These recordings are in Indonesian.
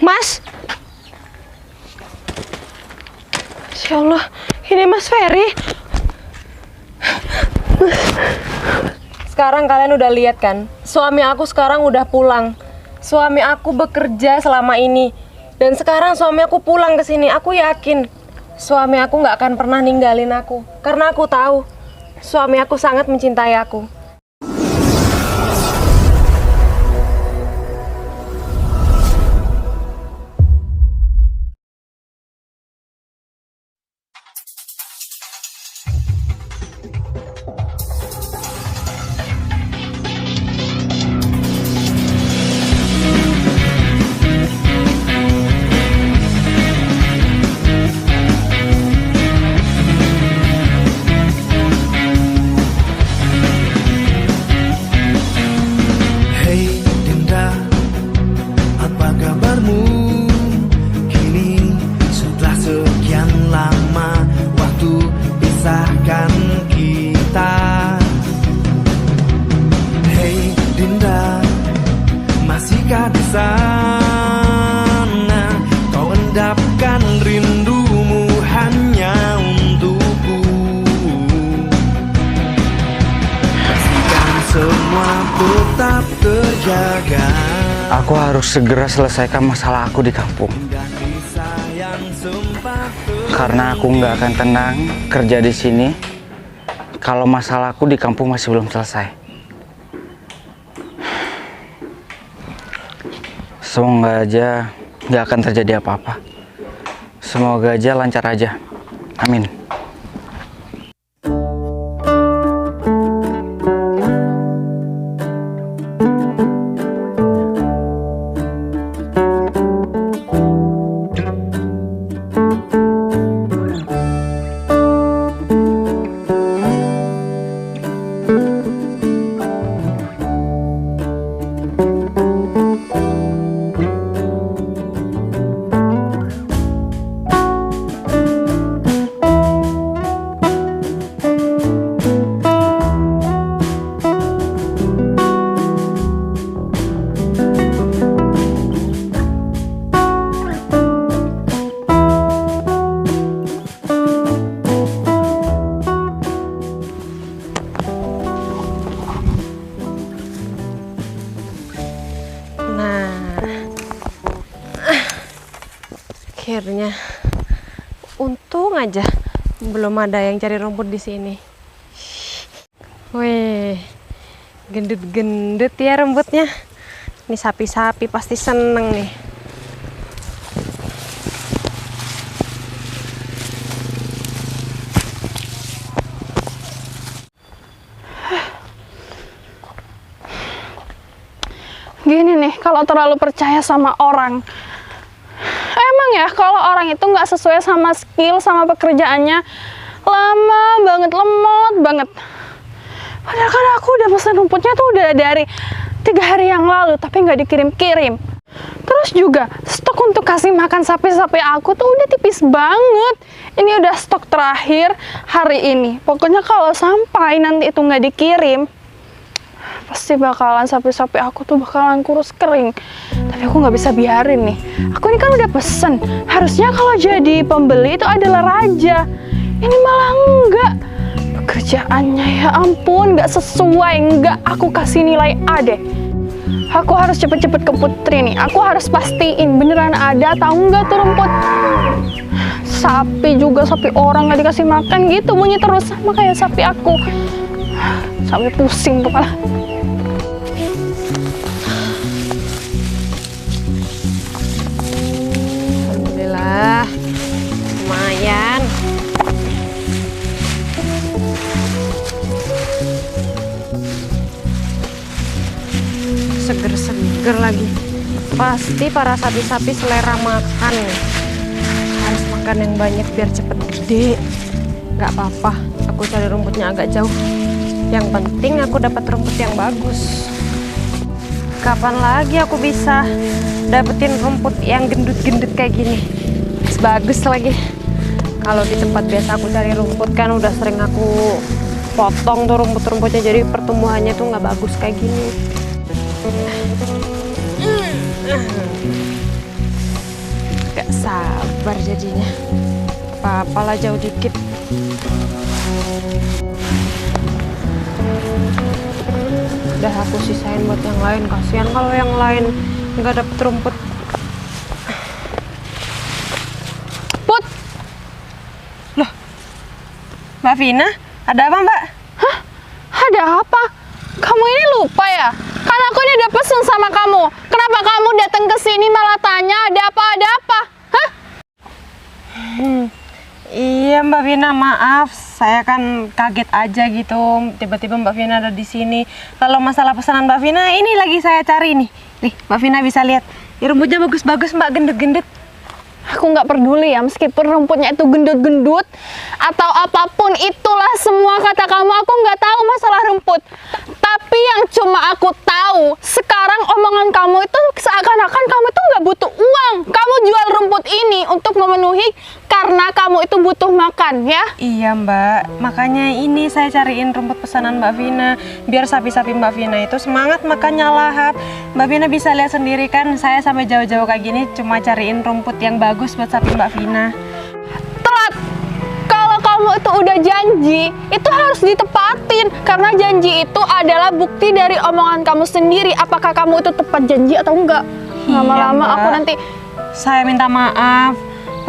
Mas. Ya Allah, ini Mas Ferry. Sekarang kalian udah lihat kan, suami aku sekarang udah pulang. Suami aku bekerja selama ini, dan sekarang suami aku pulang ke sini. Aku yakin suami aku nggak akan pernah ninggalin aku, karena aku tahu suami aku sangat mencintai aku. Aku harus segera selesaikan masalah aku di kampung. Karena aku nggak akan tenang kerja di sini kalau masalahku di kampung masih belum selesai. Semoga aja nggak akan terjadi apa-apa. Semoga aja lancar aja. Amin. Akhirnya, untung aja belum ada yang cari rumput di sini. Wih, gendut-gendut ya rumputnya. Ini sapi-sapi pasti seneng nih. Gini nih, kalau terlalu percaya sama orang, emang ya kalau orang itu nggak sesuai sama skill, sama pekerjaannya, lama banget, lemot banget. Padahal kan aku udah pesan rumputnya tuh udah dari 3 hari yang lalu, tapi nggak dikirim-kirim. Terus juga stok untuk kasih makan sapi-sapi aku tuh udah tipis banget. Ini udah stok terakhir hari ini. Pokoknya kalau sampai nanti itu nggak dikirim, pasti bakalan sapi-sapi aku tuh bakalan kurus kering. Tapi aku nggak bisa biarin nih. Aku ini kan udah pesen. Harusnya kalau jadi pembeli itu adalah raja. Ini malah enggak. Pekerjaannya ya ampun nggak sesuai. Nggak aku kasih nilai A deh. Aku harus cepet-cepet ke Putri nih. Aku harus pastiin beneran ada atau enggak tuh rumput. Sapi juga, sapi orang nggak dikasih makan gitu. Bunyi terus sama kayak sapi aku. Sampai pusing kepala. Alhamdulillah, lumayan. Seger-seger lagi. Pasti para sapi-sapi selera makan nih. Harus makan yang banyak biar cepet gede. Gak apa-apa, aku cari rumputnya agak jauh. Yang penting aku dapat rumput yang bagus. Kapan lagi aku bisa dapetin rumput yang gendut-gendut kayak gini? Bagus lagi. Kalau di tempat biasa aku cari rumput kan udah sering aku potong tuh rumput-rumputnya, jadi pertumbuhannya tuh nggak bagus kayak gini. Gak sabar jadinya. Apalah jauh dikit. Udah aku sisain buat yang lain. Kasihan kalau yang lain nggak dapet rumput. Put, Loh, Mbak Vina, ada apa Mbak? hah? Ada apa? Kamu ini lupa ya? Kan aku ini udah pesen sama kamu. Kenapa kamu datang ke sini malah tanya ada apa? Ada apa? Hah? Iya Mbak Vina, maaf. Saya kan kaget aja gitu. Tiba-tiba Mbak Vina ada di sini. Kalau masalah pesanan Mbak Vina, ini lagi saya cari nih. Nih, Mbak Vina bisa lihat. Ya, rumputnya bagus-bagus Mbak, gendut-gendut. Aku nggak peduli ya, meskipun rumputnya itu gendut-gendut atau apapun itulah semua kata kamu, aku nggak tahu masalah rumput. Tapi yang cuma aku tahu, sekarang omongan kamu itu seakan-akan kamu itu nggak butuh uang. Kamu jual rumput ini untuk memenuhi karena kamu itu butuh makan, ya? Iya Mbak, makanya ini saya cariin rumput pesanan Mbak Vina. Biar sapi-sapi Mbak Vina itu semangat makannya lahap. Mbak Vina bisa lihat sendiri kan, saya sampai jauh-jauh kayak gini cuma cariin rumput yang bagus buat sapi Mbak Vina. Telat. Kalau kamu itu udah janji, itu harus ditepatin. Karena janji itu adalah bukti dari omongan kamu sendiri. Apakah kamu itu tepat janji atau enggak? Lama-lama Mbak. aku nanti... Saya minta maaf,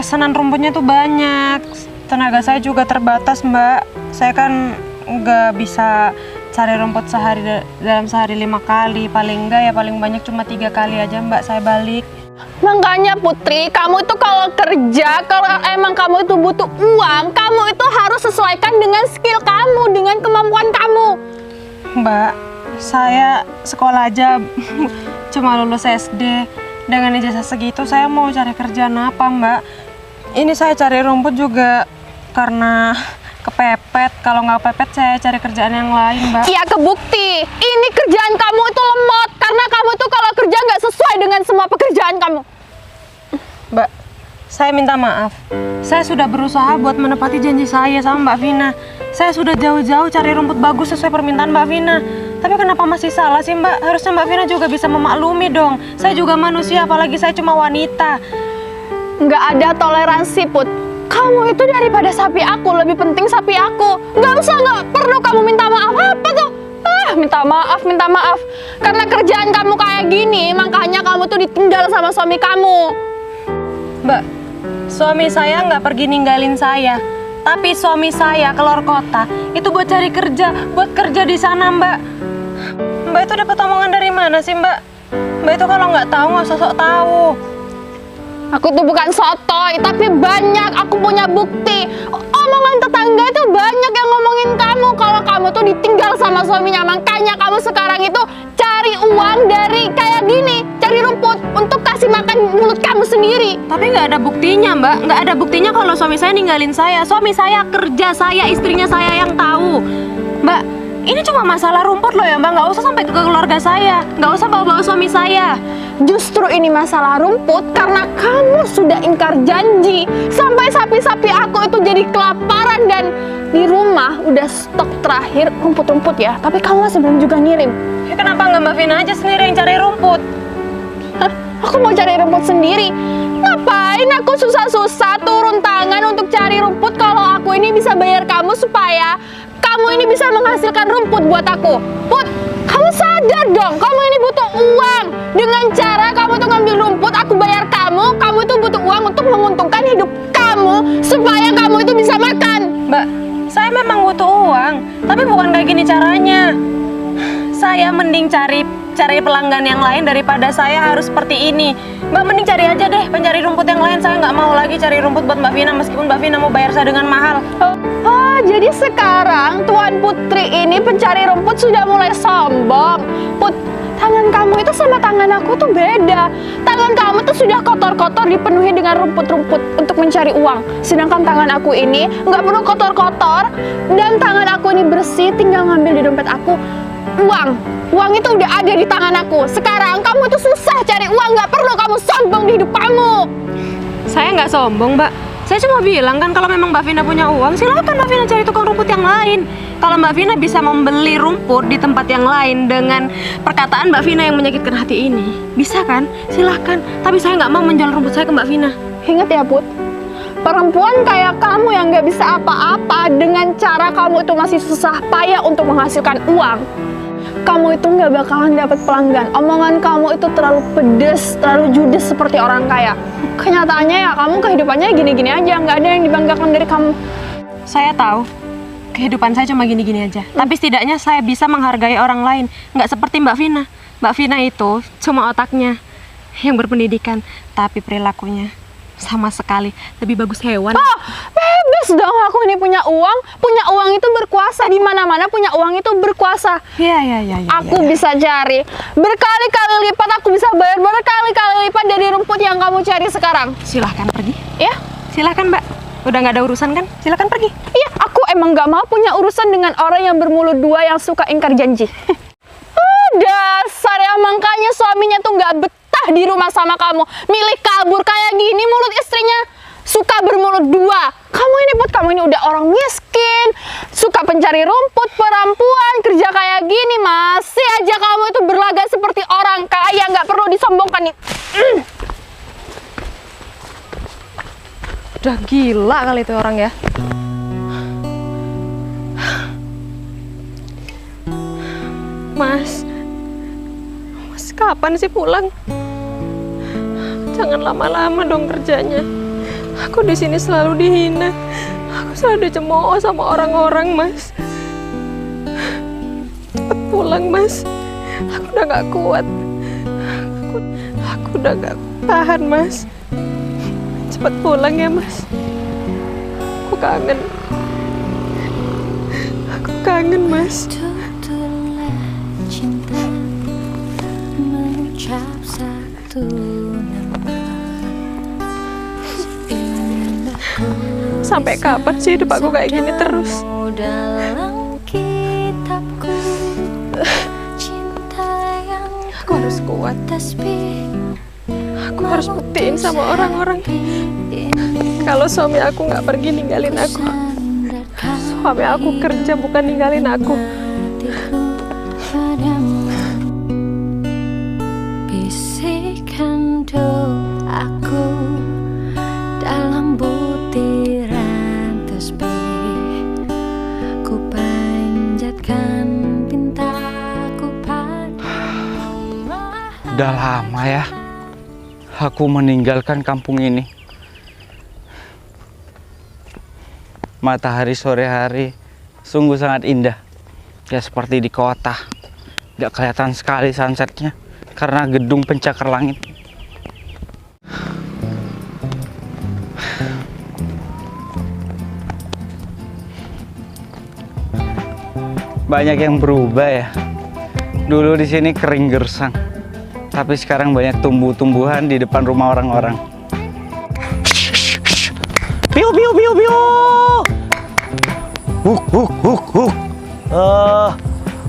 pesanan rumputnya tuh banyak. Tenaga saya juga terbatas Mbak. Saya kan nggak bisa cari rumput dalam sehari 5 kali. Paling enggak ya paling banyak cuma 3 kali aja Mbak saya balik. Makanya Putri, kamu itu kalau kerja, kalau emang kamu itu butuh uang, kamu itu harus sesuaikan dengan skill kamu, dengan kemampuan kamu. Mbak, saya sekolah aja cuma lulus SD. Dengan ijazah segitu saya mau cari kerjaan apa Mbak? Ini saya cari rumput juga karena kepepet. Kalau nggak kepepet saya cari kerjaan yang lain Mbak. Iya, kebukti. Ini kerjaan kamu itu lemot karena kamu tuh kalau kerja nggak sesuai dengan semua pekerjaan kamu. Mbak, saya minta maaf. Saya sudah berusaha buat menepati janji saya sama Mbak Vina. Saya sudah jauh-jauh cari rumput bagus sesuai permintaan Mbak Vina. Tapi kenapa masih salah sih Mbak? Harusnya Mbak Vina juga bisa memaklumi dong. Saya juga manusia, apalagi saya cuma wanita. Nggak ada toleransi, Put. Kamu itu daripada sapi aku, lebih penting sapi aku. Nggak perlu kamu minta maaf. Apa tuh? Minta maaf. Karena kerjaan kamu kayak gini, makanya kamu tuh ditinggal sama suami kamu. Mbak, suami saya nggak pergi ninggalin saya. Tapi suami saya keluar kota, itu buat cari kerja, buat kerja di sana Mbak. Mbak itu dapat omongan dari mana sih Mbak? Mbak itu kalau nggak tahu nggak usah sok tahu. Aku tuh bukan sotoy, tapi banyak, aku punya bukti. Omongan tetangga itu banyak yang ngomongin kamu kalau kamu tuh ditinggal sama suaminya. Makanya kamu sekarang itu cari uang dari kayak gini, cari rumput untuk kasih makan mulut kamu sendiri. Tapi nggak ada buktinya Mbak, nggak ada buktinya kalau suami saya ninggalin saya. Suami saya kerja, saya istrinya saya yang tahu. Mbak, ini cuma masalah rumput loh ya Mbak, nggak usah sampai ke keluarga saya, nggak usah bawa-bawa suami saya. Justru ini masalah rumput karena kamu sudah ingkar janji. Sampai sapi-sapi aku itu jadi kelaparan dan di rumah udah stok terakhir rumput-rumput ya. Tapi kamu masih belum juga ngirim. Ya kenapa nggak Mbak Vina aja sendiri yang cari rumput? Hah? Aku mau cari rumput sendiri. Ngapain aku susah-susah turun tangan untuk cari rumput kalau aku ini bisa bayar kamu supaya kamu ini bisa menghasilkan rumput buat aku. Put, kamu sadar dong, kamu ini butuh uang. Dengan cara kamu tuh ngambil rumput, aku bayar kamu itu butuh uang untuk menguntungkan hidup kamu supaya kamu itu bisa makan. Mbak, saya memang butuh uang, tapi bukan kayak gini caranya. Saya mending cari pelanggan yang lain daripada saya harus seperti ini. Mbak mending cari aja deh pencari rumput yang lain. Saya nggak mau lagi cari rumput buat Mbak Vina meskipun Mbak Vina mau bayar saya dengan mahal. Oh, jadi sekarang Tuan Putri ini pencari rumput sudah mulai sombong. Put, tangan kamu itu sama tangan aku tuh beda. Tangan kamu tuh sudah kotor-kotor dipenuhi dengan rumput-rumput untuk mencari uang. Sedangkan tangan aku ini nggak perlu kotor-kotor dan tangan aku ini bersih, tinggal ngambil di dompet aku uang itu udah ada di tangan aku. Sekarang kamu itu susah cari uang, nggak perlu kamu sombong di hidup kamu. Saya nggak sombong Mbak. Saya cuma bilang kan kalau memang Mbak Vina punya uang, silakan Mbak Vina cari tukang rumput yang lain. Kalau Mbak Vina bisa membeli rumput di tempat yang lain dengan perkataan Mbak Vina yang menyakitkan hati ini, bisa kan? Silahkan. Tapi saya nggak mau menjual rumput saya ke Mbak Vina. Ingat ya Put, perempuan kayak kamu yang gak bisa apa-apa dengan cara kamu itu masih susah payah untuk menghasilkan uang, kamu itu gak bakalan dapat pelanggan. Omongan kamu itu terlalu pedes, terlalu judes seperti orang kaya. Kenyataannya ya kamu kehidupannya gini-gini aja, gak ada yang dibanggakan dari kamu. Saya tahu kehidupan saya cuma gini-gini aja. Tapi setidaknya saya bisa menghargai orang lain. Nggak seperti Mbak Vina. Mbak Vina itu cuma otaknya yang berpendidikan, tapi perilakunya sama sekali lebih bagus hewan. Oh, bebas dong aku ini punya uang. Punya uang itu berkuasa. Di mana-mana punya uang itu berkuasa. Iya. Aku bisa cari berkali-kali lipat, aku bisa bayar berkali-kali lipat dari rumput yang kamu cari sekarang. Silahkan pergi. Ya? Silahkan Mbak. Udah nggak ada urusan kan? Silahkan pergi. Iya, aku emang nggak mau punya urusan dengan orang yang bermulut dua yang suka ingkar janji. Dasar ya, makanya suaminya tuh nggak betah di rumah sama kamu. Milih kabur kayak gini, mulut istrinya suka bermulut dua. Kamu ini Put, kamu ini udah orang miskin, suka pencari rumput, perempuan, kerja kayak gini, masih aja kamu itu berlagak seperti orang kaya, nggak perlu disombongkan nih. Udah gila kali itu orang ya. Mas kapan sih pulang? Jangan lama-lama dong kerjanya. Aku di sini selalu dihina. Aku selalu dicemooh sama orang-orang, Mas. Cepet pulang, Mas. Aku udah gak kuat. Aku udah gak tahan, Mas. Cepet pulang ya, Mas. Aku kangen. Aku kangen, Mas. Sampai kapan sih hidup aku kayak gini terus? Aku harus kuat. Aku harus buktiin sama orang-orang kalau suami aku nggak pergi ninggalin aku. Suami aku kerja bukan ninggalin aku. Bisikan doaku dalam butiran tasbih, ku panjatkan pintaku padamu. Udah lama ya aku meninggalkan kampung ini. Matahari sore hari sungguh sangat indah. Ya seperti di kota. Gak kelihatan sekali sunsetnya karena gedung pencakar langit. Banyak yang berubah ya. Dulu di sini kering gersang, tapi sekarang banyak tumbuh-tumbuhan di depan rumah orang-orang. Piu piu piu piu.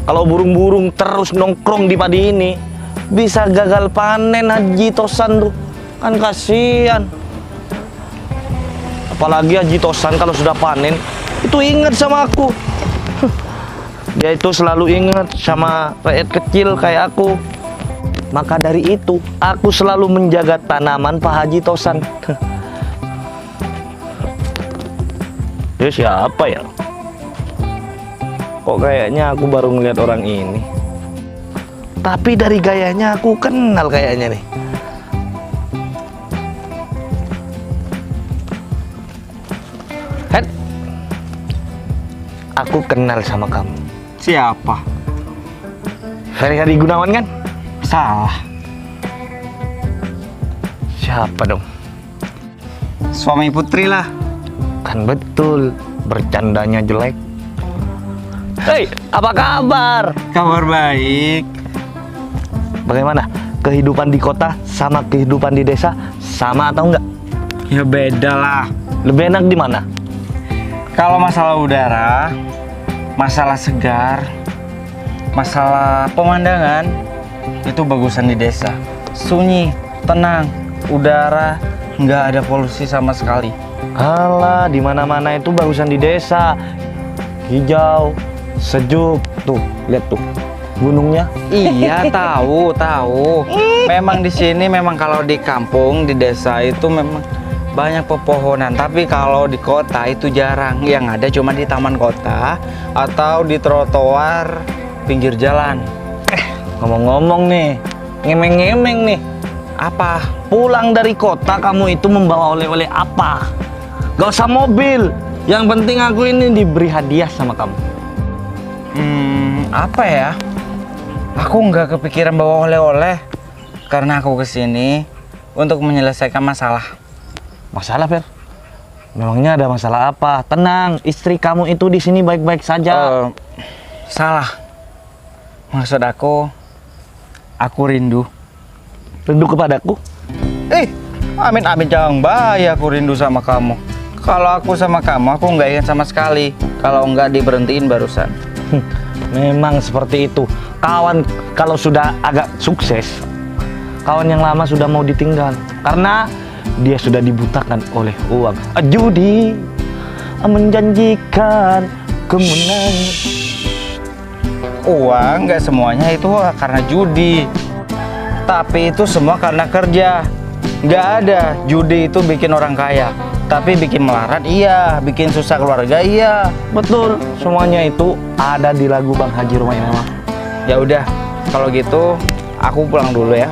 Kalau burung-burung terus nongkrong di padi ini, bisa gagal panen Haji Tosan tuh. Kan kasihan. Apalagi Haji Tosan kalau sudah panen, itu ingat sama aku. Dia itu selalu ingat sama rakyat kecil kayak aku. Maka dari itu, aku selalu menjaga tanaman Pak Haji Tosan. Dia siapa ya? Kok kayaknya aku baru ngeliat orang ini. Tapi dari gayanya aku kenal kayaknya nih. Hen, aku kenal sama kamu. Siapa? Ferry Hadi Gunawan kan? Salah. Siapa dong? Suami Putri lah. Kan betul, bercandanya jelek. Hei, apa kabar? Kabar baik. Bagaimana? Kehidupan di kota sama kehidupan di desa sama atau enggak? Ya beda lah. Lebih enak di mana? Kalau masalah udara, masalah segar, masalah pemandangan, itu bagusan di desa. Sunyi, tenang, udara, nggak ada polusi sama sekali. Alah, di mana-mana itu bagusan di desa. Hijau, sejuk. Tuh, lihat tuh. Gunungnya. Iya, tahu. Memang di sini memang kalau di kampung, di desa itu memang banyak pepohonan, tapi kalau di kota itu jarang. Yang ada cuma di taman kota atau di trotoar pinggir jalan. Ngomong-ngomong nih, ngemeng-ngemeng nih. Apa? Pulang dari kota kamu itu membawa oleh-oleh apa? Gak usah mobil. Yang penting aku ini diberi hadiah sama kamu. Apa ya? Aku nggak kepikiran bawa oleh-oleh karena aku kesini untuk menyelesaikan masalah. Masalah, Fer? Memangnya ada masalah apa? Tenang, istri kamu itu di sini baik-baik saja. Salah. Maksud aku rindu. Rindu kepadaku? Amin jangan bahaya aku rindu sama kamu. Kalau aku sama kamu, aku nggak ingat sama sekali. Kalau nggak diberhentiin barusan. Memang seperti itu. Kawan kalau sudah agak sukses, kawan yang lama sudah mau ditinggal. Karena dia sudah dibutakan oleh uang. Judi menjanjikan kemenangan. Uang nggak semuanya itu karena judi. Tapi itu semua karena kerja. Nggak ada judi itu bikin orang kaya. Tapi bikin melarat iya, bikin susah keluarga iya. Betul, semuanya itu ada di lagu Bang Haji Rumah Mewah. Ya udah, kalau gitu aku pulang dulu ya.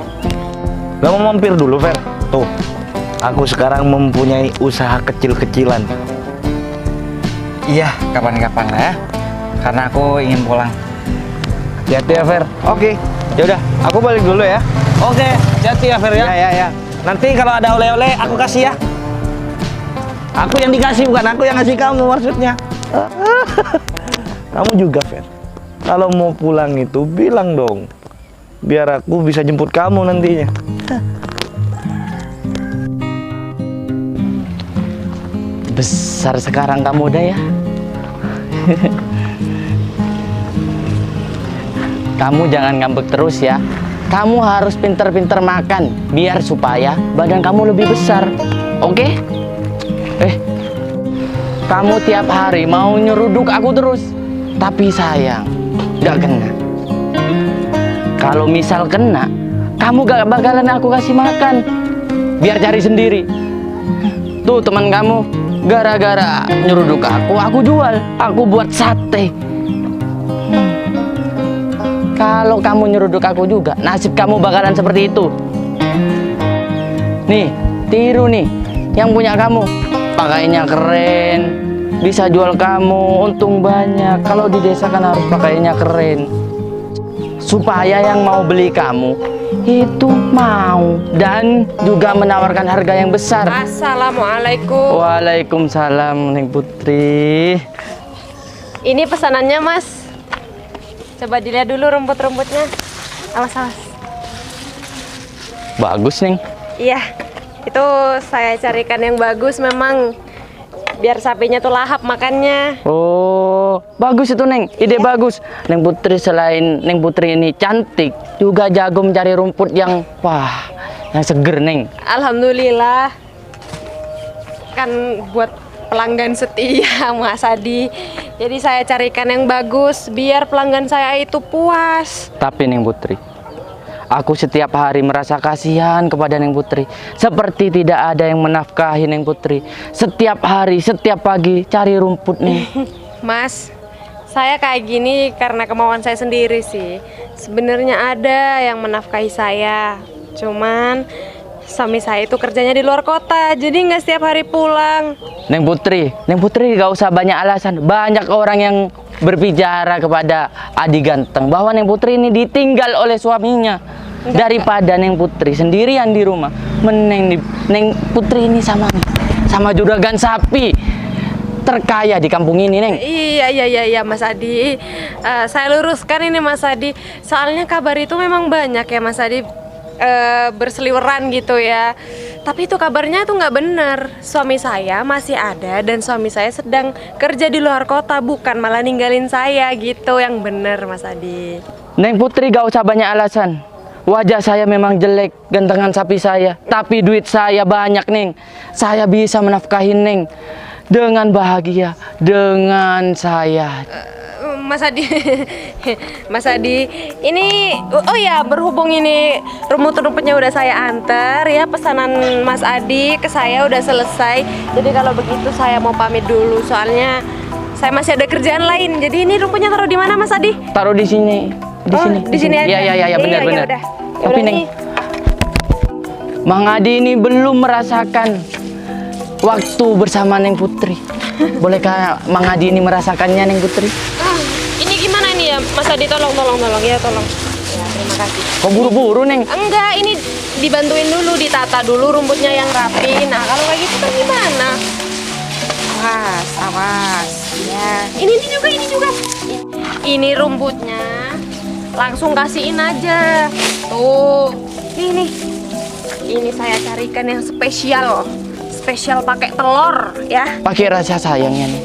Gak mau mampir dulu, Fer? Tuh, aku sekarang mempunyai usaha kecil-kecilan. Iya, kapan-kapan lah ya. Karena aku ingin pulang. Hati-hati ya, Fer. Oke, ya udah, aku balik dulu ya. Oke, hati-hati ya, Fer ya. Ya. Nanti kalau ada oleh-oleh aku kasih ya. Aku yang dikasih, bukan aku yang ngasih kamu maksudnya. Kamu juga, Fer. Kalau mau pulang itu bilang dong. Biar aku bisa jemput kamu nantinya. Besar sekarang kamu udah ya. Kamu jangan ngambek terus ya. Kamu harus pinter-pinter makan biar supaya badan kamu lebih besar. Oke? Kamu tiap hari mau nyeruduk aku terus. Tapi sayang, gak kena. Kalau misal kena, kamu gak bakalan aku kasih makan. Biar cari sendiri. Tuh teman kamu, gara-gara nyeruduk aku jual. Aku buat sate. Kalau kamu nyeruduk aku juga, nasib kamu bakalan seperti itu. Nih, tiru nih, yang punya kamu. Pakainya keren, bisa jual kamu, untung banyak. Kalau di desa kan harus pakainya keren. Supaya yang mau beli kamu itu mau dan juga menawarkan harga yang besar. Assalamualaikum. Waalaikumsalam, Neng Putri. Ini pesanannya, Mas. Coba dilihat dulu rumput-rumputnya. Awas. Bagus, Neng. Iya, itu saya carikan yang bagus memang. Biar sapinya tuh lahap makannya. Oh, bagus itu, Neng. Ide bagus. Neng Putri selain Neng Putri ini cantik, juga jago mencari rumput yang yang seger, Neng. Alhamdulillah. Kan buat pelanggan setia Mas Adi. Jadi saya carikan yang bagus biar pelanggan saya itu puas. Tapi Neng Putri, aku setiap hari merasa kasihan kepada Neng Putri. Seperti tidak ada yang menafkahi Neng Putri. Setiap hari, setiap pagi cari rumput, Neng. Mas, saya kayak gini karena kemauan saya sendiri sih. Sebenarnya ada yang menafkahi saya. Cuman suami saya itu kerjanya di luar kota, jadi nggak setiap hari pulang. Neng Putri gak usah banyak alasan. Banyak orang yang berbicara kepada Adi Ganteng bahwa Neng Putri ini ditinggal oleh suaminya. Daripada Neng Putri sendirian di rumah, Neng Putri ini sama juragan sapi terkaya di kampung ini, Neng. Iya Mas Adi. Saya luruskan ini Mas Adi. Soalnya kabar itu memang banyak ya Mas Adi, berseliweran gitu ya. Tapi itu kabarnya tuh nggak benar. Suami saya masih ada dan suami saya sedang kerja di luar kota, bukan malah ninggalin saya gitu. Yang benar Mas Adi. Neng Putri gak usah banyak alasan. Wajah saya memang jelek, gantengan sapi saya, tapi duit saya banyak, Neng. Saya bisa menafkahi Neng dengan bahagia dengan saya. Mas Adi. Mas Adi, ini oh ya, berhubung ini rumput-rumputnya udah saya antar ya, pesanan Mas Adi ke saya udah selesai. Jadi kalau begitu saya mau pamit dulu, soalnya saya masih ada kerjaan lain. Jadi ini rumputnya taruh di mana Mas Adi? Taruh di sini. Di sini aja. Iya, benar. Ya udah. Tapi Neng, Mang Adi ini belum merasakan waktu bersama Neng Putri. Bolehkah Mang Adi ini merasakannya, Neng Putri? Ini gimana ini ya Mas Adi, tolong ya, tolong. Ya, terima kasih. Kok buru-buru, Neng? Enggak, ini dibantuin dulu, ditata dulu rumputnya yang rapi. Nah, kalau kayak gitu kan gimana? Awas. Ya. Ini juga. Ini rumputnya. Langsung kasihin aja. Tuh. Ini saya carikan yang spesial. Spesial pakai telur ya. Pakai rasa sayangnya, Neng.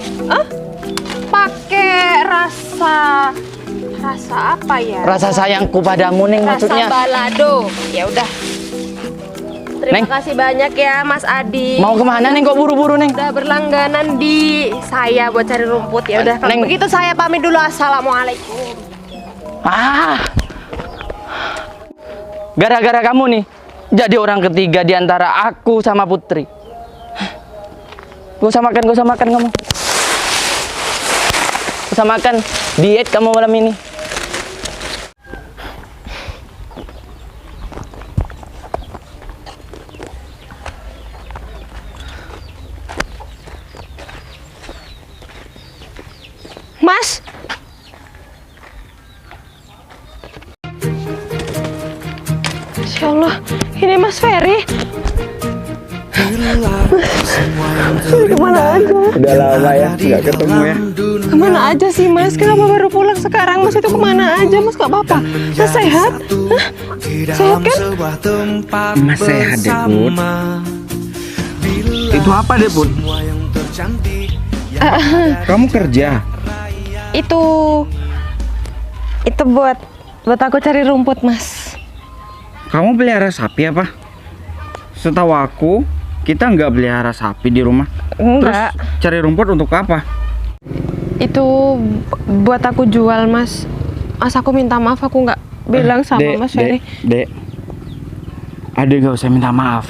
Pakai rasa apa ya? Rasa sayangku padamu, Neng, maksudnya. Rasa balado. Ya udah. Terima Neng. kasih banyak ya Mas Adi. Mau kemana, Neng? Kok buru-buru, Neng? Udah berlangganan di saya buat cari rumput. Ya udah, kalau Neng. begitu saya pamit dulu. Assalamualaikum. Gara-gara kamu nih, jadi orang ketiga di antara aku sama Putri. Gak usah makan kamu. Gak usah makan, diet kamu malam ini. Mas. Insya Allah, ini Mas Ferry. Kemana aja? Udah lama ya nggak ketemu ya. Kemana aja sih Mas? Kenapa baru pulang sekarang? Mas itu kemana aja? Mas gak apa-apa? Mas sehat? Hah? Sehat kan? Mas sehat deh Put. Itu apa deh Put? Kamu kerja? Itu buat aku cari rumput Mas. Kamu pelihara sapi apa? Setahu aku, kita nggak pelihara sapi di rumah. Enggak. Terus cari rumput untuk apa? Itu buat aku jual Mas. Mas aku minta maaf, aku nggak bilang sama Mas Ferry. Dek, Adek nggak usah minta maaf.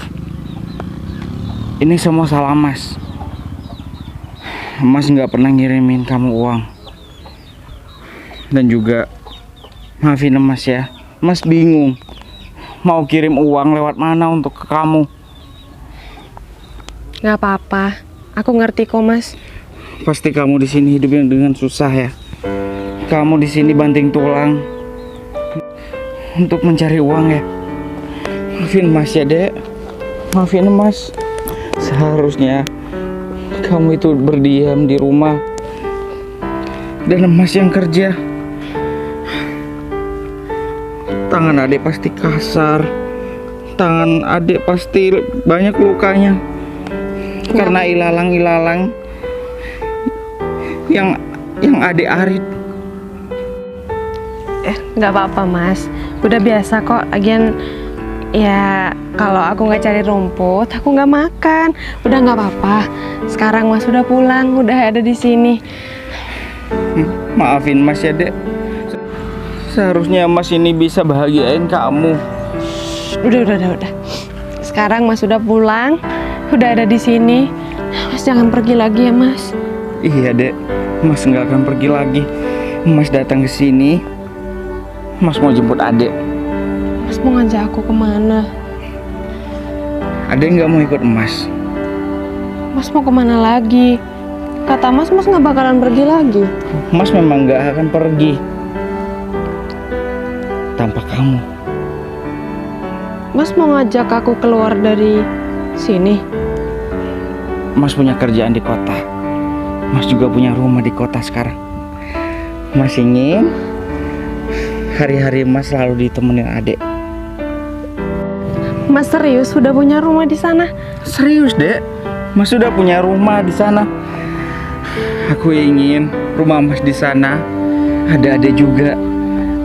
Ini semua salah Mas. Mas nggak pernah ngirimin kamu uang. Dan juga maafin Mas ya. Mas bingung mau kirim uang lewat mana untuk ke kamu. Nggak apa-apa, aku ngerti kok Mas. Pasti kamu di sini hidup yang dengan susah ya. Kamu di sini banting tulang untuk mencari uang ya. Maafin Mas ya Dek. Maafin Mas. Seharusnya kamu itu berdiam di rumah dan Mas yang kerja. Tangan Adek pasti kasar. Tangan Adek pasti banyak lukanya karena ilalang yang Adek arit. Nggak apa-apa Mas, udah biasa kok. Lagian ya kalau aku nggak cari rumput, aku nggak makan. Udah nggak apa-apa. Sekarang Mas udah pulang, udah ada di sini. Maafin Mas ya Dek. Seharusnya Mas ini bisa bahagiain kamu. Udah. Sekarang Mas udah pulang, udah ada di sini. Mas jangan pergi lagi ya Mas. Iya Dek, Mas nggak akan pergi lagi. Mas datang ke sini, Mas mau jemput Adek. Mas mau ngajak aku kemana? Adek nggak mau ikut Mas. Mas mau kemana lagi? Kata Mas nggak bakalan pergi lagi. Mas memang nggak akan pergi tanpa kamu. Mas mau ngajak aku keluar dari sini? Mas punya kerjaan di kota. Mas juga punya rumah di kota sekarang. Mas ingin hari-hari Mas selalu ditemenin Adek. Mas serius sudah punya rumah di sana? Serius Dek, Mas sudah punya rumah di sana. Aku ingin rumah Mas di sana ada Adek juga,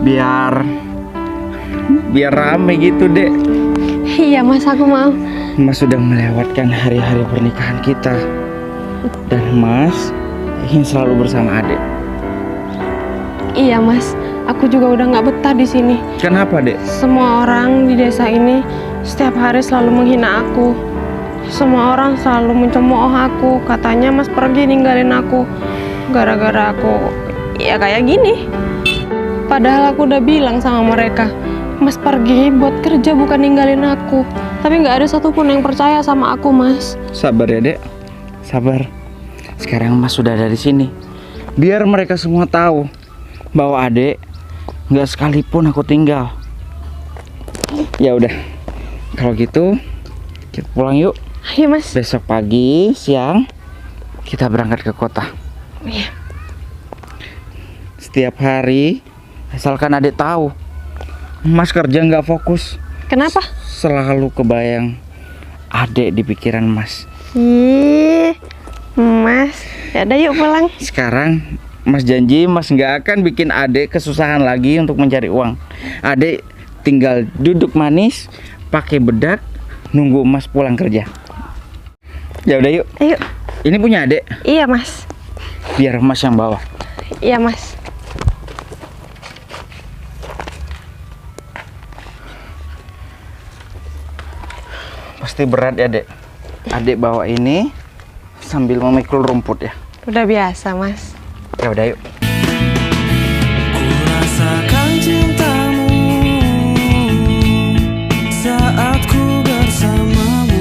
biar rame gitu Dek. Iya Mas, aku mau. Mas sudah melewatkan hari-hari pernikahan kita, dan Mas ingin selalu bersama Adek. Iya Mas, aku juga udah nggak betah di sini. Kenapa, Dek? Semua orang di desa ini setiap hari selalu menghina aku. Semua orang selalu mencemooh aku. Katanya Mas pergi ninggalin aku gara-gara aku ya kayak gini. Padahal aku udah bilang sama mereka, Mas pergi buat kerja bukan ninggalin aku. Tapi nggak ada satupun yang percaya sama aku, Mas. Sabar ya, Dek. Sabar. Sekarang Mas sudah ada di sini. Biar mereka semua tahu bahwa Adek nggak sekalipun aku tinggal. Ya udah. Kalau gitu kita pulang yuk. Ayo Mas. Besok pagi, siang kita berangkat ke kota. Iya. Setiap hari, asalkan Adek tahu, Mas kerja nggak fokus. Kenapa? Selalu kebayang Adek di pikiran Mas. Ih, Mas. Ya udah yuk pulang. Sekarang Mas janji Mas nggak akan bikin Adek kesusahan lagi untuk mencari uang. Adek tinggal duduk manis, pakai bedak, nunggu Mas pulang kerja. Ya udah yuk. Ayo. Ini punya Adek. Iya Mas. Biar Mas yang bawa. Iya Mas. Pasti berat ya, Dek. Adek bawa ini sambil memikul rumput ya. Udah biasa Mas. Ya udah yuk. Rasakan cintamu saat ku bersamamu.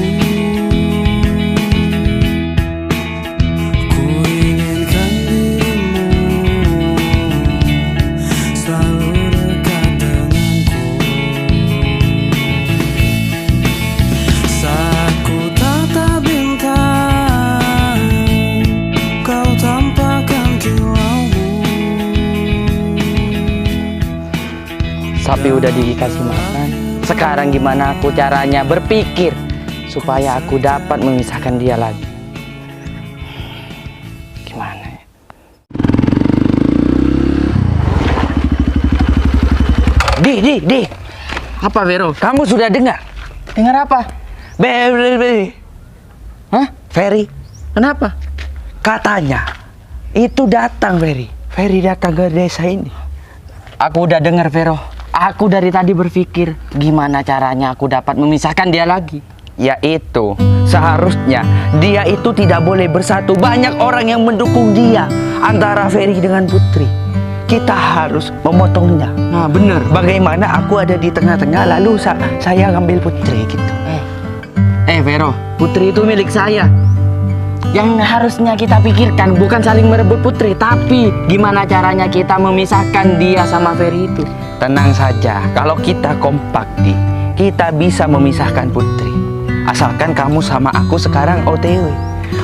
Ku inginkan dirimu selalu dekat denganku. Saat ku tatap bintang, kau tampakkan kilaumu. Sapi udah dikasih makan. Sekarang gimana aku caranya berpikir supaya aku dapat memisahkan dia lagi? Gimana ya? Di. Apa, Vero? Kamu sudah dengar? Dengar apa? Be. Hah? Ferry, Kenapa? katanya itu datang Ferry. Ferry datang ke desa ini. Aku udah dengar Vero. Aku dari tadi berpikir gimana caranya aku dapat memisahkan dia lagi. Yaitu seharusnya dia itu tidak boleh bersatu. Banyak orang yang mendukung dia antara Ferry dengan Putri. Kita harus memotongnya. Nah, bener. Bagaimana aku ada di tengah-tengah lalu saya ngambil Putri gitu. Vero, Putri itu milik saya. Yang harusnya kita pikirkan bukan saling merebut Putri, tapi gimana caranya kita memisahkan dia sama Ferry itu. Tenang saja, kalau kita kompak kita bisa memisahkan Putri. Asalkan kamu sama aku sekarang OTW,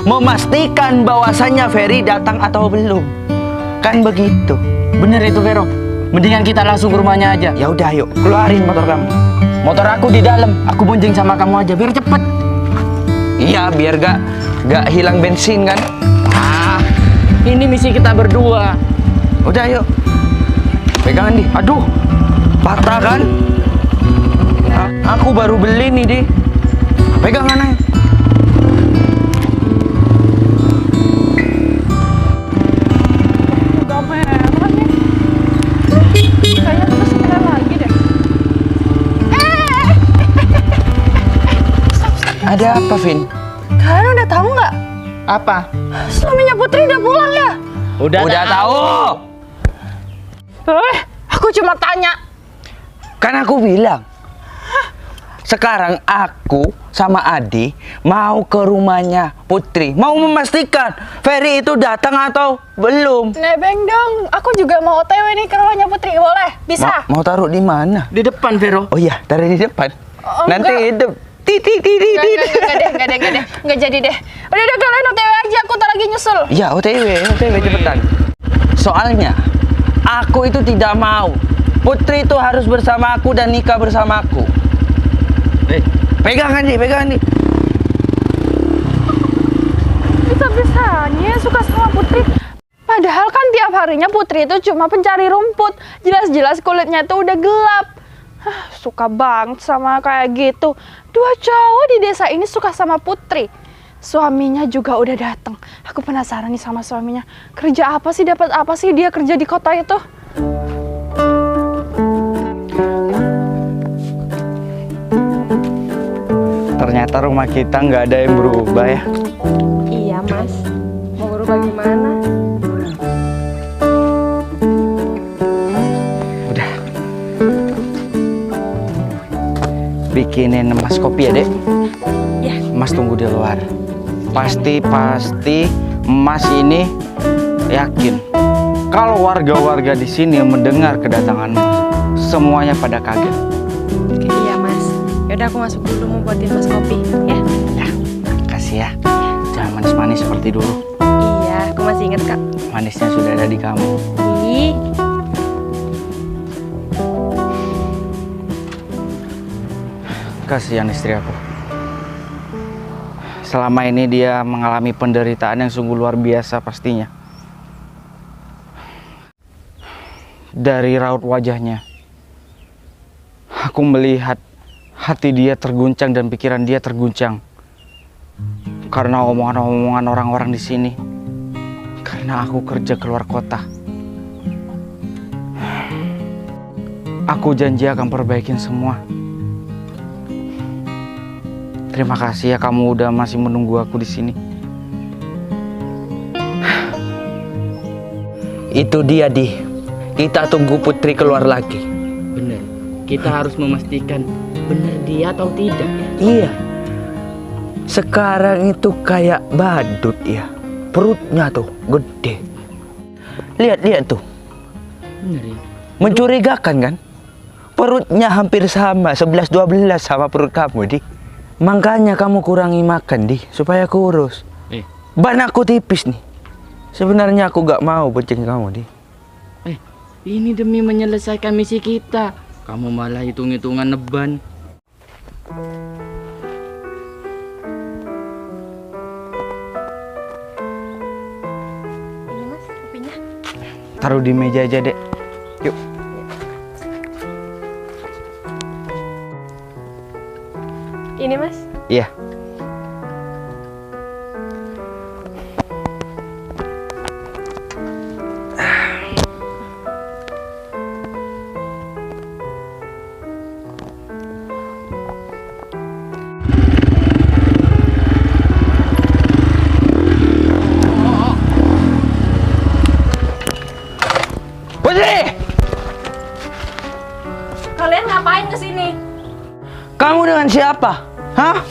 memastikan bahwasannya Ferry datang atau belum. Kan begitu. Bener itu Vero. Mendingan kita langsung ke rumahnya aja. Ya udah, yuk keluarin motor kamu. Motor aku di dalam. Aku bonceng sama kamu aja biar cepet. Iya, biar gak hilang bensin kan. Ah, ini misi kita berdua. Udah yuk. Pegangan di. Aduh, patah kan? Aku baru beli nih di. Pegangan aja. Udah merah nih. Kayaknya terus merah lagi deh. Ada apa, Vin? Kalian udah tahu nggak? Apa? Suaminya Putri udah pulang ya? Udah tahu. Aku cuma tanya. Kan aku bilang. Sekarang aku sama Adi mau ke rumahnya Putri. Mau memastikan Ferry itu datang atau belum. Nebeng dong, aku juga mau OTW nih ke rumahnya Putri, boleh? Bisa? Mau taruh di mana? Di depan, Vero. Oh iya, taruh di depan. Oh, Nanti enggak. hidup. Enggak deh. Enggak jadi deh. Udah kalian OTW aja, aku ntar lagi nyusul. Ya, OTW cepetan. Soalnya aku itu tidak mau Putri itu harus bersama aku dan nikah bersama aku. Pegangan nih. Bisa-bisanya suka sama Putri. Padahal kan tiap harinya Putri itu cuma pencari rumput. Jelas-jelas kulitnya tuh udah gelap. Suka banget sama kayak gitu. Dua cowok di desa ini suka sama Putri. Suaminya juga udah datang. Aku penasaran nih sama suaminya. Kerja apa sih, dapat apa sih dia kerja di kota itu? Ternyata rumah kita nggak ada yang berubah ya. Iya mas, mau berubah gimana? Udah. Bikinin Mas kopi ya, Dek. Ya. Mas tunggu di luar. Pasti Mas ini yakin kalau warga-warga di sini mendengar kedatanganmu, semuanya pada kaget. Iya mas, yaudah aku masuk dulu mau buatin mas kopi ya. Ya, kasih ya. Jangan manis-manis seperti dulu. Iya, aku masih inget kak. Manisnya sudah ada di kamu. Ih, Kasihan istri aku. Selama ini dia mengalami penderitaan yang sungguh luar biasa pastinya. Dari raut wajahnya, aku melihat hati dia terguncang dan pikiran dia terguncang. Karena omongan-omongan orang-orang di sini. Karena aku kerja keluar kota. Aku janji akan perbaikin semua. Terima kasih ya kamu udah masih menunggu aku di sini. Itu dia, Di. Kita tunggu Putri keluar lagi. Bener. Kita harus memastikan bener dia atau tidak ya. Iya. Sekarang itu kayak badut ya. Perutnya tuh gede. Lihat tuh. Bener ya. Mencurigakan kan? Perutnya hampir sama, 11-12 sama perut kamu, Di. Makanya kamu kurangi makan, Di, supaya kurus. Ban aku tipis nih. Sebenarnya aku gak mau bonceng kamu, Di. Ini demi menyelesaikan misi kita. Kamu malah hitung-hitungan neban. ini mas kopinya. Taruh di meja aja, Dek. Yuk. Ini mas. Iya. Putri! Kalian ngapain kesini? Kamu dengan siapa? Hah?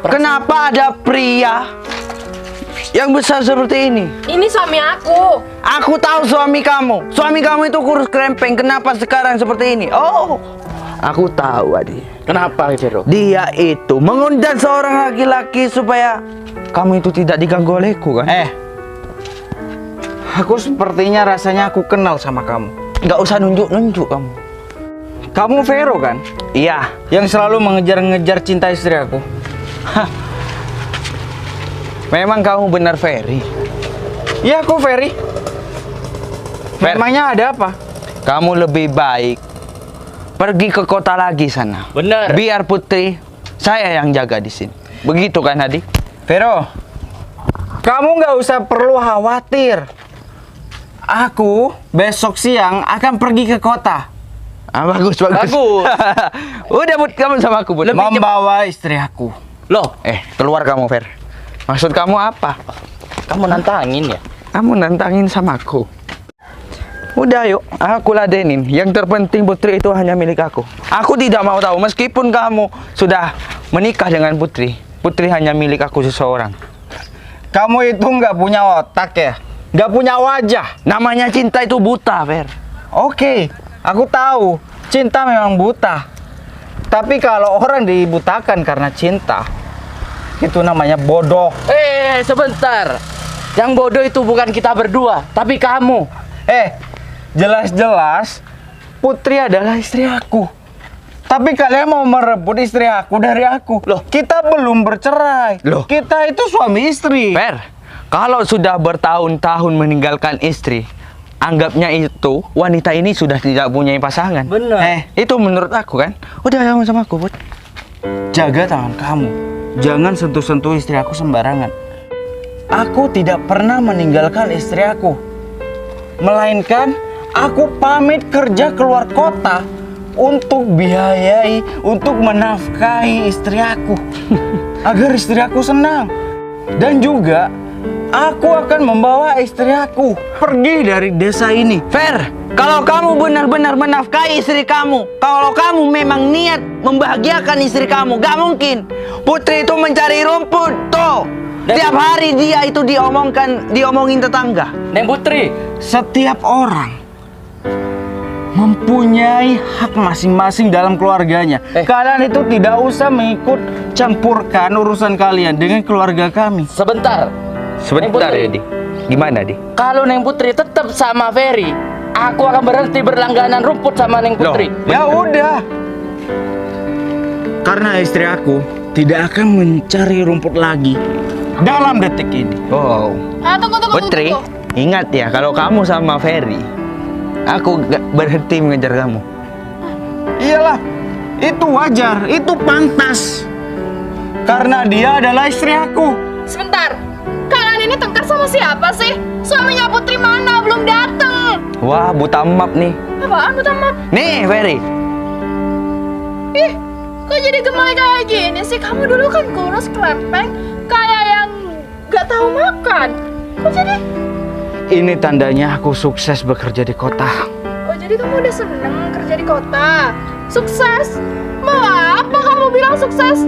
Kenapa ada pria yang besar seperti ini? Ini suami aku. Aku tahu suami kamu. Suami kamu itu kurus krempeng. Kenapa sekarang seperti ini? Oh, aku tahu, Adi. Kenapa, Vero? Dia itu mengundang seorang laki-laki supaya kamu itu tidak diganggu olehku, kan? Aku sepertinya rasanya aku kenal sama kamu. Nggak usah nunjuk-nunjuk kamu. Kamu Vero kan? Iya. Yang selalu mengejar-ngejar cinta istri aku. Memang kamu benar, Ferry. Iya, aku Ferry. Memangnya ada apa? Kamu lebih baik pergi ke kota lagi sana. Bener. Biar Putri saya yang jaga di sini. Begitu kan, Adi? Vero, kamu nggak usah perlu khawatir. Aku besok siang akan pergi ke kota. Ah, bagus. Udah, Bud, kamu sama aku, Bud. Membawa istri aku. Loh, keluar kamu, Fer. Maksud kamu apa? Kamu nantangin ya? Kamu nantangin sama aku. Udah, yuk, aku ladenin. Yang terpenting Putri itu hanya milik aku. Aku tidak mau tahu meskipun kamu sudah menikah dengan Putri. Putri hanya milik aku seseorang. Kamu itu nggak punya otak ya? Nggak punya wajah. Namanya cinta itu buta, Fer. Oke, aku tahu. Cinta memang buta. Tapi kalau orang dibutakan karena cinta, itu namanya bodoh. Sebentar. Yang bodoh itu bukan kita berdua, tapi kamu. Jelas-jelas Putri adalah istri aku. Tapi kalian mau merebut istri aku dari aku. Loh, kita belum bercerai. Loh. Kita itu suami istri. Fer, kalau sudah bertahun-tahun meninggalkan istri, anggapnya itu wanita ini sudah tidak punya pasangan. Benar. Itu menurut aku kan. Udah, kamu sama aku, Bud. Jaga tangan kamu. Jangan sentuh-sentuh istri aku sembarangan. Aku tidak pernah meninggalkan istri aku. Melainkan Aku pamit kerja keluar kota untuk biayai, untuk menafkahi istri aku. Agar istri aku senang. Dan juga aku akan membawa istri aku pergi dari desa ini. Fer, kalau kamu benar-benar menafkahi istri kamu, kalau kamu memang niat membahagiakan istri kamu, gak mungkin Putri itu mencari rumput. Tuh, tiap hari dia itu diomongin tetangga. Neng Putri, Setiap orang mempunyai hak masing-masing dalam keluarganya. Kalian itu tidak usah mengikut campurkan urusan kalian dengan keluarga kami. sebentar. Sebentar ya, Di. Gimana, Di? Kalau Neng Putri tetap sama Ferry, aku akan berhenti berlangganan rumput sama Neng Putri. Ya udah. Karena istri aku tidak akan mencari rumput lagi dalam detik ini. Oh, Tunggu. Putri, ingat ya, kalau kamu sama Ferry, aku gak berhenti mengejar kamu. Iyalah, itu wajar, itu pantas. Karena dia adalah istri aku. Sebentar, kalian ini tengkar sama siapa sih? Suaminya Putri mana? Belum datang. Wah, buta map nih. Apaan minta maaf? Nih, Ferry. Ih, kok jadi gemalai kayak gini sih? Kamu dulu kan kurus, krempeng, kayak yang gak tahu makan. Kok jadi? Ini tandanya aku sukses bekerja di kota. Oh, jadi kamu udah seneng kerja di kota? Sukses? Mau apa kamu bilang sukses?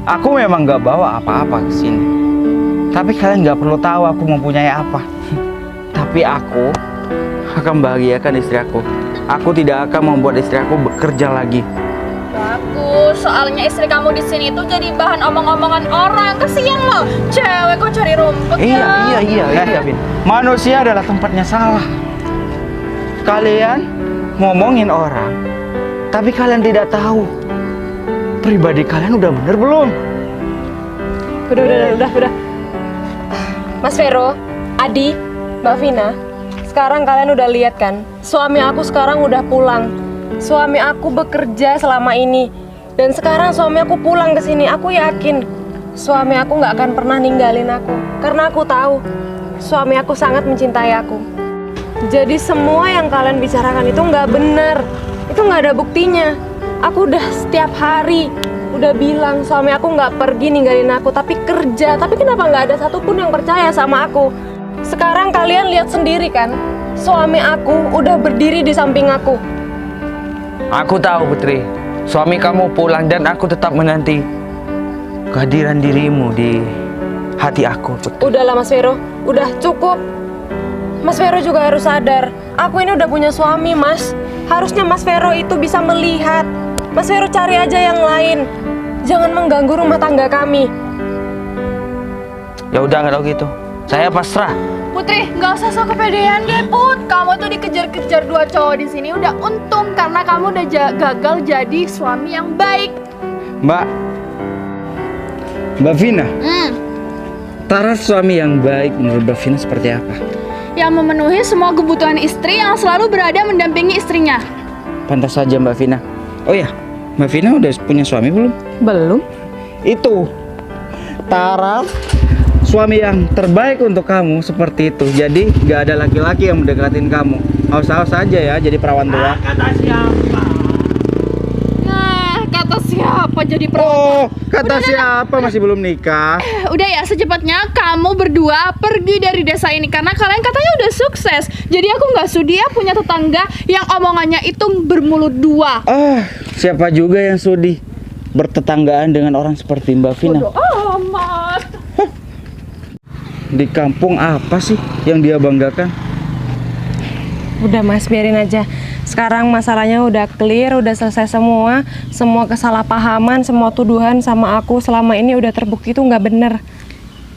Aku memang gak bawa apa-apa ke sini. Tapi kalian gak perlu tahu aku mempunyai apa. Tapi aku akan bahagiakan istri aku. Aku tidak akan membuat istri aku bekerja lagi. Bagus, soalnya istri kamu di sini tuh jadi bahan omong-omongan orang. Kasian loh, cewek kok cari rumput ya. Iya, Vin. Manusia adalah tempatnya salah. Kalian ngomongin orang, tapi kalian tidak tahu pribadi kalian udah bener belum? Udah. Mas Vero, Adi, Mbak Vina, sekarang kalian udah lihat kan? Suami aku sekarang udah pulang. Suami aku bekerja selama ini. Dan sekarang suami aku pulang ke sini. Aku yakin suami aku nggak akan pernah ninggalin aku. Karena aku tahu suami aku sangat mencintai aku. Jadi semua yang kalian bicarakan itu nggak benar. Itu nggak ada buktinya. Aku udah setiap hari udah bilang suami aku nggak pergi ninggalin aku, tapi kerja. Tapi kenapa nggak ada satupun yang percaya sama aku? Sekarang kalian lihat sendiri kan, suami aku udah berdiri di samping aku. Aku tahu, Putri. Suami kamu pulang dan aku tetap menanti kehadiran dirimu di hati aku, Putri. Udahlah Mas Vero, udah cukup. Mas Vero juga harus sadar, aku ini udah punya suami, Mas. Harusnya Mas Vero itu bisa melihat. Mas Vero cari aja yang lain. Jangan mengganggu rumah tangga kami. Ya udah kalau gitu, saya pasrah. Putri, nggak usah sok kepedean deh, Put. Kamu tuh dikejar-kejar dua cowok di sini udah untung karena kamu udah gagal jadi suami yang baik. Mbak Vina, taraf suami yang baik menurut Mbak Vina seperti apa? Yang memenuhi semua kebutuhan istri, yang selalu berada mendampingi istrinya. Pantas saja Mbak Vina. Oh ya, Mbak Vina udah punya suami belum? Belum. Itu taraf suami yang terbaik untuk kamu seperti itu. Jadi gak ada laki-laki yang mendekatin kamu. Haus-haus aja ya jadi perawan tua. Nah, kata siapa jadi perawan? Oh, kata siapa masih belum nikah? Udah ya, secepatnya kamu berdua pergi dari desa ini karena kalian katanya udah sukses. Jadi aku nggak sudi ya punya tetangga yang omongannya itu bermulut dua. Siapa juga yang sudi bertetanggaan dengan orang seperti Mbak Vina? Bodoh amat. Di kampung apa sih yang dia banggakan? Udah Mas, biarin aja. Sekarang masalahnya udah clear, udah selesai semua. Semua kesalahpahaman, semua tuduhan sama aku selama ini udah terbukti itu nggak bener.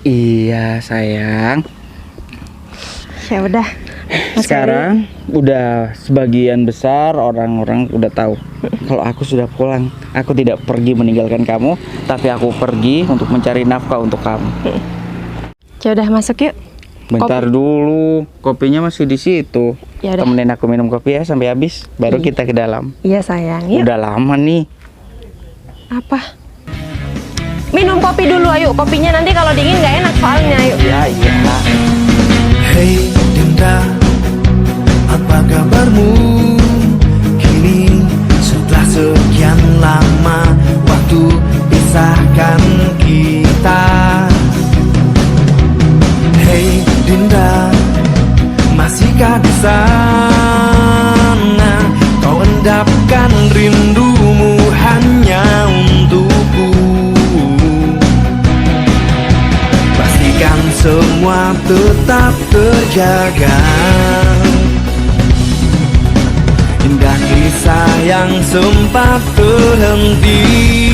Iya sayang. Ya udah. Mas Sekarang udah sebagian besar orang-orang udah tahu kalau aku sudah pulang. Aku tidak pergi meninggalkan kamu, tapi aku pergi untuk mencari nafkah untuk kamu. Ya udah, masuk yuk. Bentar dulu, kopinya masih di situ. Ya udah. Temenin aku minum kopi ya sampai habis, baru kita ke dalam. Iya sayang, yuk. Udah lama nih. Apa? Minum kopi dulu, ayo. Kopinya nanti kalau dingin nggak enak soalnya, ayo. Iya. Hey, Dinda, apa kabarmu? Kini setelah sekian lama waktu pisahkan kita. Hei Dinda, masihkah di sana? Kau endapkan rindumu hanya untukku. Pastikan semua tetap terjaga. Indah kisah yang sempat terhenti.